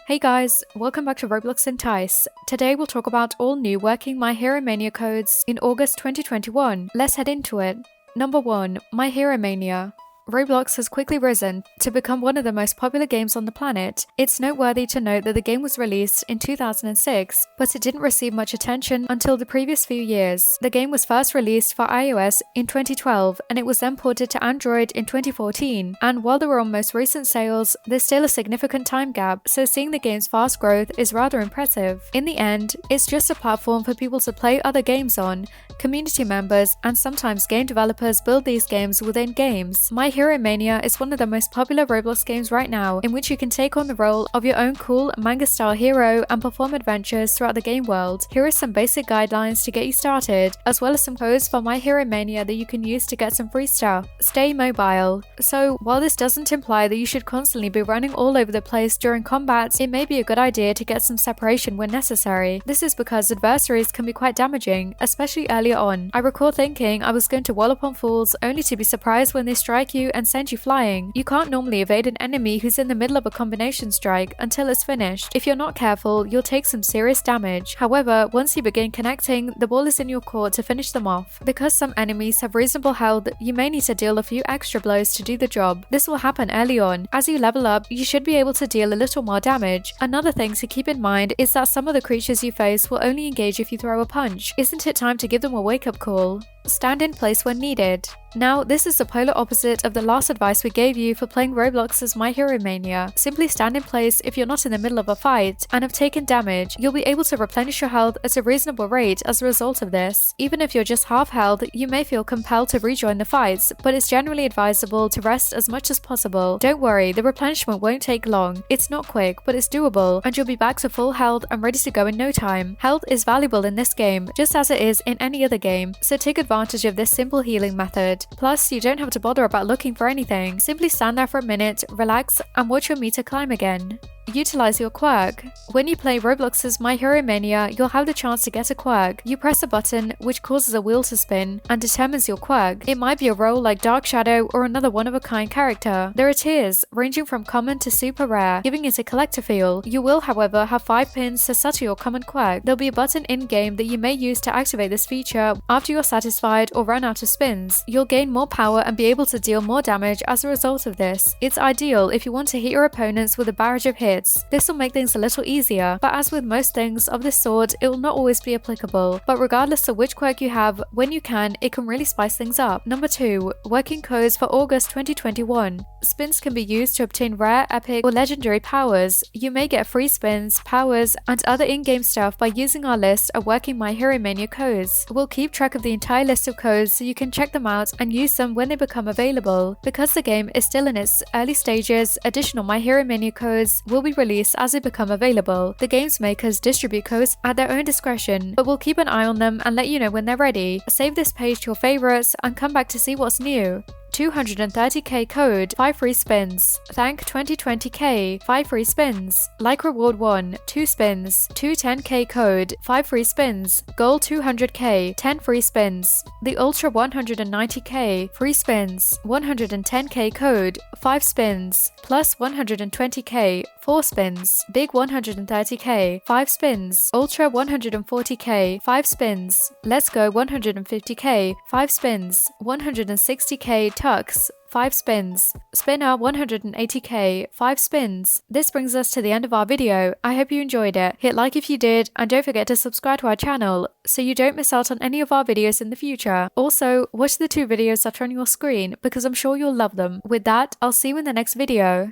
Hey guys, welcome back to Roblox Entice. Today we'll talk about all new working My Hero Mania codes in August 2021. Let's head into it. Number 1. My Hero Mania. Roblox has quickly risen to become one of the most popular games on the planet. It's noteworthy to note that the game was released in 2006, but it didn't receive much attention until the previous few years. The game was first released for iOS in 2012, and it was then ported to Android in 2014. And while they were on most recent sales, there's still a significant time gap, so seeing the game's fast growth is rather impressive. In the end, it's just a platform for people to play other games on. Community members and sometimes game developers build these games within games. My Hero Mania is one of the most popular Roblox games right now, in which you can take on the role of your own cool manga-style hero and perform adventures throughout the game world. Here are some basic guidelines to get you started, as well as some codes for My Hero Mania that you can use to get some free stuff. Stay mobile. So, while this doesn't imply that you should constantly be running all over the place during combat, it may be a good idea to get some separation when necessary. This is because adversaries can be quite damaging, especially earlier on. I recall thinking I was going to wallop on fools only to be surprised when they strike you and send you flying. You can't normally evade an enemy who's in the middle of a combination strike until it's finished. If you're not careful, you'll take some serious damage. However, once you begin connecting, the ball is in your court to finish them off. Because some enemies have reasonable health, you may need to deal a few extra blows to do the job. This will happen early on. As you level up, you should be able to deal a little more damage. Another thing to keep in mind is that some of the creatures you face will only engage if you throw a punch. Isn't it time to give them a wake-up call? Stand in place when needed. Now, this is the polar opposite of the last advice we gave you for playing Roblox as My Hero Mania. Simply stand in place if you're not in the middle of a fight and have taken damage. You'll be able to replenish your health at a reasonable rate as a result of this. Even if you're just half health, you may feel compelled to rejoin the fights, but it's generally advisable to rest as much as possible. Don't worry, the replenishment won't take long. It's not quick, but it's doable, and you'll be back to full health and ready to go in no time. Health is valuable in this game, just as it is in any other game, so take advantage of this simple healing method. Plus, you don't have to bother about looking for anything. Simply stand there for a minute, relax, and watch your meter climb again. Utilize your quirk. When you play Roblox's My Hero Mania, you'll have the chance to get a quirk. You press a button, which causes a wheel to spin, and determines your quirk. It might be a role like Dark Shadow or another one-of-a-kind character. There are tiers, ranging from common to super rare, giving it a collector feel. You will, however, have 5 pins to settle your common quirk. There'll be a button in-game that you may use to activate this feature after you're satisfied or run out of spins. You'll gain more power and be able to deal more damage as a result of this. It's ideal if you want to hit your opponents with a barrage of hits. This will make things a little easier, but as with most things of this sort, it will not always be applicable. But regardless of which quirk you have, when you can, it can really spice things up. Number 2. Working codes for August 2021. Spins can be used to obtain rare, epic, or legendary powers. You may get free spins, powers, and other in-game stuff by using our list of working My Hero Mania codes. We'll keep track of the entire list of codes so you can check them out and use them when they become available. Because the game is still in its early stages, additional My Hero Mania codes will be released as they become available. The game's makers distribute codes at their own discretion, but we'll keep an eye on them and let you know when they're ready. Save this page to your favorites and come back to see what's new. 230k code, 5 free spins. Thank 2020k, 5 free spins. Like reward 1, 2 spins. 210k code, 5 free spins. Goal 200k, 10 free spins. The Ultra 190k, free spins. 110k code, 5 spins. Plus 120k, 4 spins. Big 130k, 5 spins. Ultra 140k, 5 spins. Let's Go 150k, 5 spins. 160k Tux, 5 spins. Spinner 180k, 5 spins. This brings us to the end of our video. I hope you enjoyed it. Hit like if you did, and don't forget to subscribe to our channel so you don't miss out on any of our videos in the future. Also, watch the 2 videos that are on your screen because I'm sure you'll love them. With that, I'll see you in the next video.